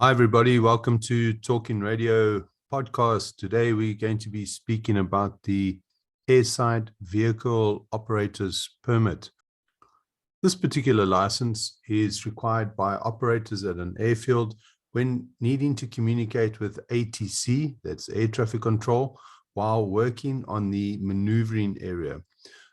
Hi, everybody. Welcome to Talking Radio podcast. Today, we're going to be speaking about the Airside Vehicle Operators Permit. This particular license is required by operators at an airfield when needing to communicate with ATC, that's air traffic control, while working on the maneuvering area.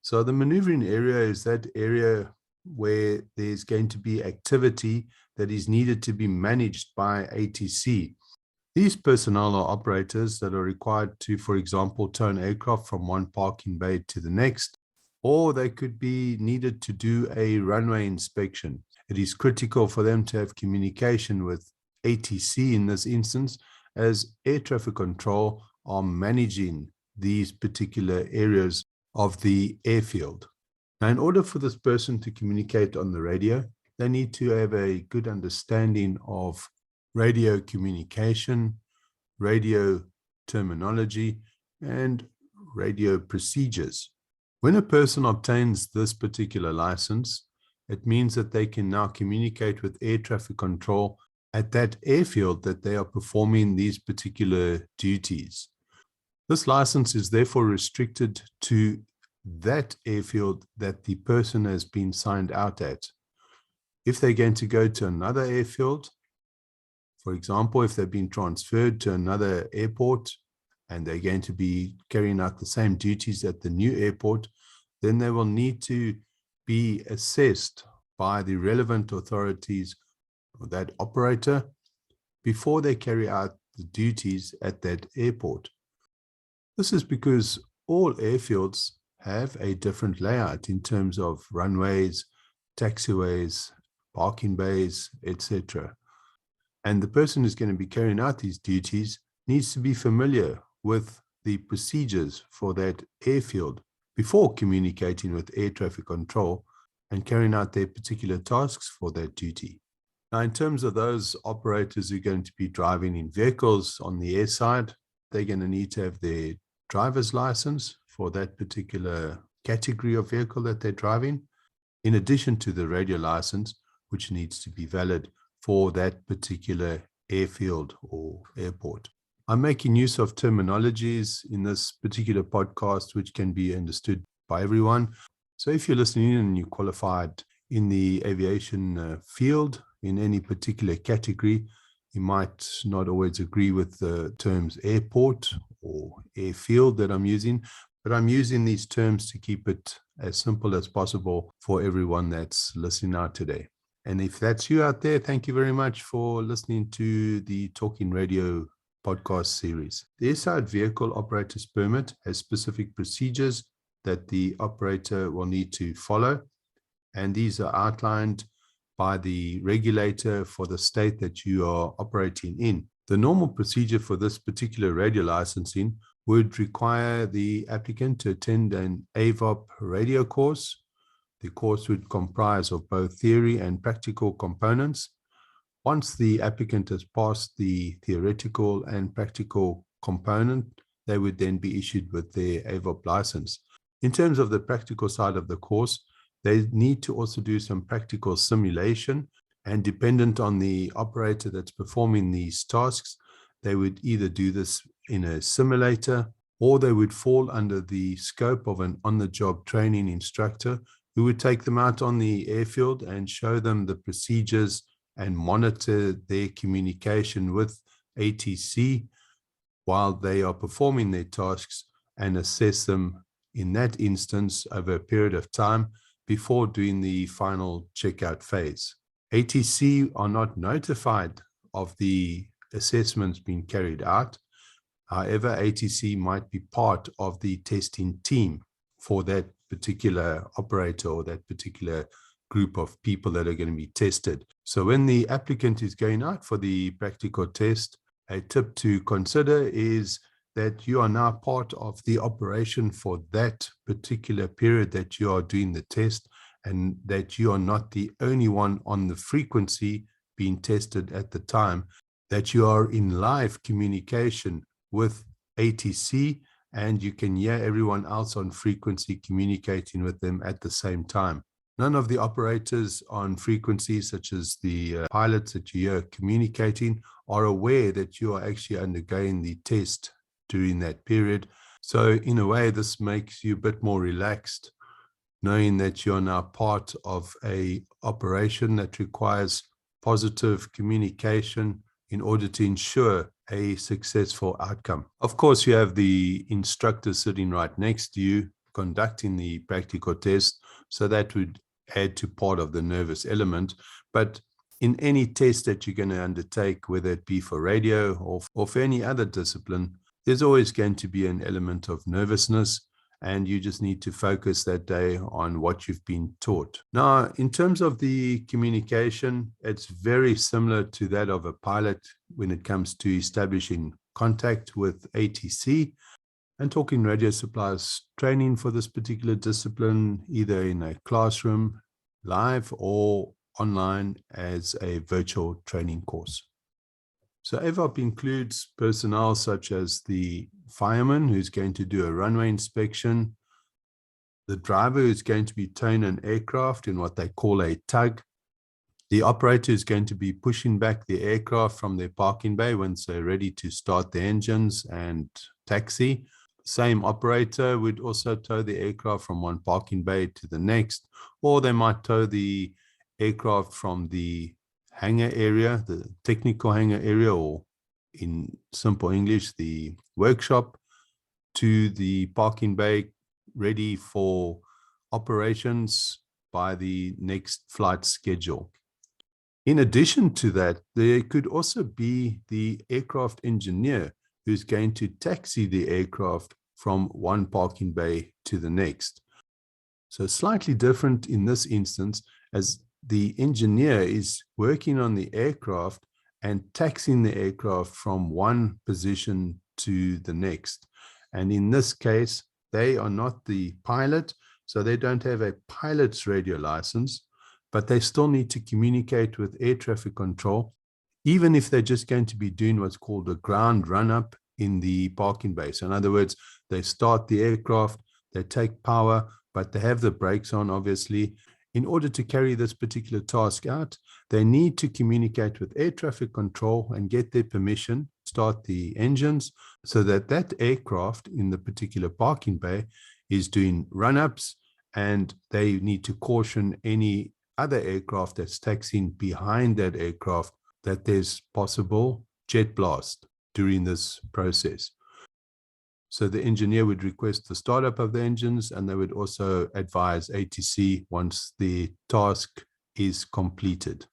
So the maneuvering area is that area where there's going to be activity that is needed to be managed by ATC. These personnel are operators that are required to, for example, tow an aircraft from one parking bay to the next, or they could be needed to do a runway inspection. It is critical for them to have communication with ATC in this instance, as air traffic control are managing these particular areas of the airfield. Now, in order for this person to communicate on the radio, they need to have a good understanding of radio communication, radio terminology, and radio procedures. When a person obtains this particular license, it means that they can now communicate with air traffic control at that airfield that they are performing these particular duties. This license is therefore restricted to that airfield that the person has been signed out at. If they're going to go to another airfield, for example, if they've been transferred to another airport and they're going to be carrying out the same duties at the new airport, then they will need to be assessed by the relevant authorities or that operator before they carry out the duties at that airport. This is because all airfields have a different layout in terms of runways, taxiways, parking bays, etc. And the person who's going to be carrying out these duties needs to be familiar with the procedures for that airfield before communicating with air traffic control and carrying out their particular tasks for that duty. Now, in terms of those operators who are going to be driving in vehicles on the airside, they're going to need to have their driver's license for that particular category of vehicle that they're driving, in addition to the radio license, which needs to be valid for that particular airfield or airport. I'm making use of terminologies in this particular podcast which can be understood by everyone. So if you're listening and you're qualified in the aviation field in any particular category, you might not always agree with the terms airport or airfield that I'm using, but I'm using these terms to keep it as simple as possible for everyone that's listening out today. And if that's you out there, thank you very much for listening to the Talking Radio podcast series. The Airside Vehicle Operators Permit has specific procedures that the operator will need to follow, and these are outlined by the regulator for the state that you are operating in. The normal procedure for this particular radio licensing would require the applicant to attend an AVOP radio course. The course would comprise of both theory and practical components. Once the applicant has passed the theoretical and practical component, they would then be issued with their AVOP license. In terms of the practical side of the course, they need to also do some practical simulation, and dependent on the operator that's performing these tasks, they would either do this in a simulator or they would fall under the scope of an on-the-job training instructor who would take them out on the airfield and show them the procedures and monitor their communication with ATC while they are performing their tasks and assess them in that instance over a period of time before doing the final checkout phase. ATC are not notified of the assessments being carried out. However, ATC might be part of the testing team for that particular operator or that particular group of people that are going to be tested. So when the applicant is going out for the practical test, a tip to consider is that you are now part of the operation for that particular period that you are doing the test, and that you are not the only one on the frequency being tested at the time, that you are in live communication with ATC and you can hear everyone else on frequency communicating with them at the same time. None of the operators on frequencies such as the pilots that you hear communicating are aware that you are actually undergoing the test during that period. So in a way, this makes you a bit more relaxed, knowing that you're now part of a operation that requires positive communication in order to ensure a successful outcome. Of course, you have the instructor sitting right next to you conducting the practical test, so that would add to part of the nervous element. But in any test that you're going to undertake, whether it be for radio or for any other discipline, there's always going to be an element of nervousness, and you just need to focus that day on what you've been taught. Now, in terms of the communication, it's very similar to that of a pilot when it comes to establishing contact with ATC. And Talking Radio supplies training for this particular discipline, either in a classroom, live, or online as a virtual training course. So AVOP includes personnel such as the fireman who's going to do a runway inspection, the driver who's going to be towing an aircraft in what they call a tug, the operator is going to be pushing back the aircraft from their parking bay once they're ready to start the engines and taxi. Same operator would also tow the aircraft from one parking bay to the next, or they might tow the aircraft from the hangar area, the technical hangar area, or in simple English, the workshop, to the parking bay, ready for operations by the next flight schedule. In addition to that, there could also be the aircraft engineer who's going to taxi the aircraft from one parking bay to the next. So slightly different in this instance, as the engineer is working on the aircraft and taxiing the aircraft from one position to the next. And in this case, they are not the pilot, so they don't have a pilot's radio license, but they still need to communicate with air traffic control, even if they're just going to be doing what's called a ground run-up in the parking bay. So in other words, they start the aircraft, they take power, but they have the brakes on, obviously. In order to carry this particular task out, they need to communicate with air traffic control and get their permission, start the engines, so that that aircraft in the particular parking bay is doing run-ups, and they need to caution any other aircraft that's taxiing behind that aircraft that there's possible jet blast during this process. So the engineer would request the startup of the engines, and they would also advise ATC once the task is completed.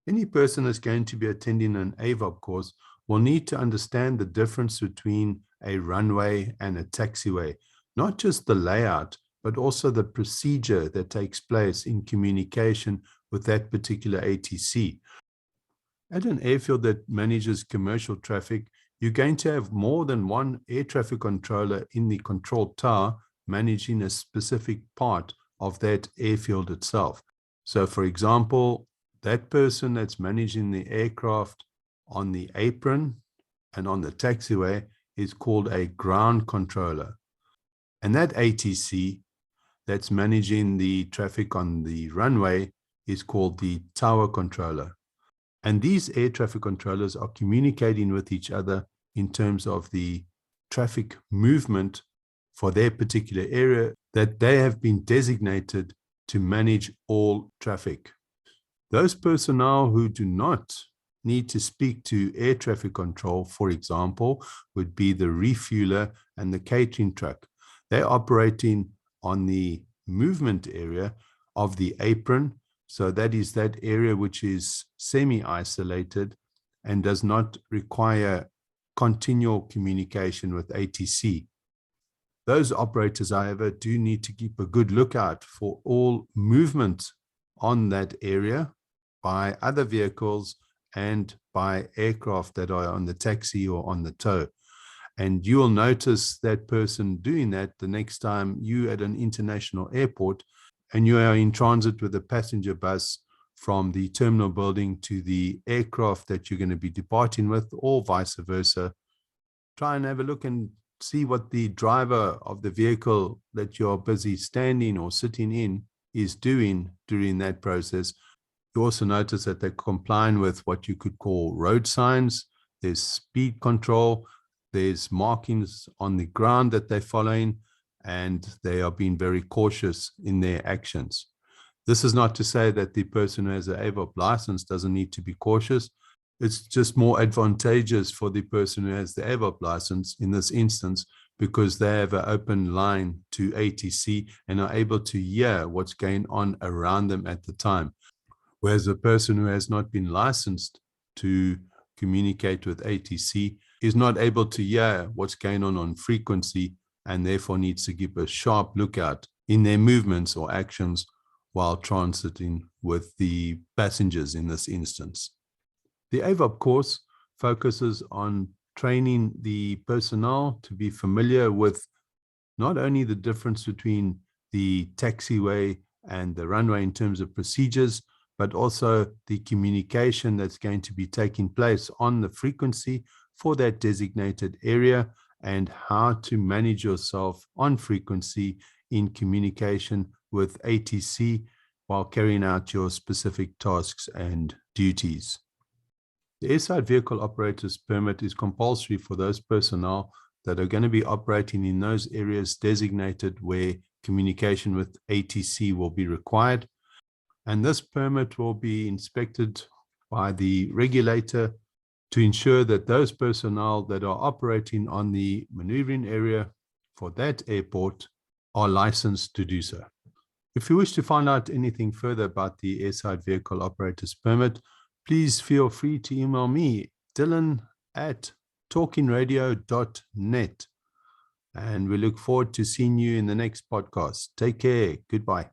Any person that's going to be attending an AVOP course will need to understand the difference between a runway and a taxiway, not just the layout, but also the procedure that takes place in communication with that particular ATC. At an airfield that manages commercial traffic, you're going to have more than one air traffic controller in the control tower managing a specific part of that airfield itself. So for example, that person that's managing the aircraft on the apron and on the taxiway is called a ground controller. And that ATC that's managing the traffic on the runway is called the tower controller. And these air traffic controllers are communicating with each other in terms of the traffic movement for their particular area that they have been designated to manage all traffic. Those personnel who do not need to speak to air traffic control, for example, would be the refueler and the catering truck. They're operating on the movement area of the apron. So that is that area which is semi-isolated and does not require continual communication with ATC. Those operators, however, do need to keep a good lookout for all movement on that area by other vehicles and by aircraft that are on the taxi or on the tow. And you will notice that person doing that the next time you at an international airport and you are in transit with a passenger bus from the terminal building to the aircraft that you're going to be departing with, or vice versa. Try and have a look and see what the driver of the vehicle that you're busy standing or sitting in is doing during that process. You also notice that they're complying with what you could call road signs. There's speed control. There's markings on the ground that they're following, and they are being very cautious in their actions. This is not to say that the person who has an AVOP license doesn't need to be cautious. It's just more advantageous for the person who has the AVOP license in this instance, because they have an open line to ATC and are able to hear what's going on around them at the time. Whereas a person who has not been licensed to communicate with ATC is not able to hear what's going on frequency, and therefore needs to keep a sharp lookout in their movements or actions while transiting with the passengers in this instance. The AVOP course focuses on training the personnel to be familiar with not only the difference between the taxiway and the runway in terms of procedures, but also the communication that's going to be taking place on the frequency for that designated area, and how to manage yourself on frequency in communication with ATC while carrying out your specific tasks and duties. The airside vehicle operator's permit is compulsory for those personnel that are going to be operating in those areas designated where communication with ATC will be required. And this permit will be inspected by the regulator to ensure that those personnel that are operating on the maneuvering area for that airport are licensed to do so. If you wish to find out anything further about the airside vehicle operator's permit, please feel free to email me, dylan@talkingradio.net. And we look forward to seeing you in the next podcast. Take care. Goodbye.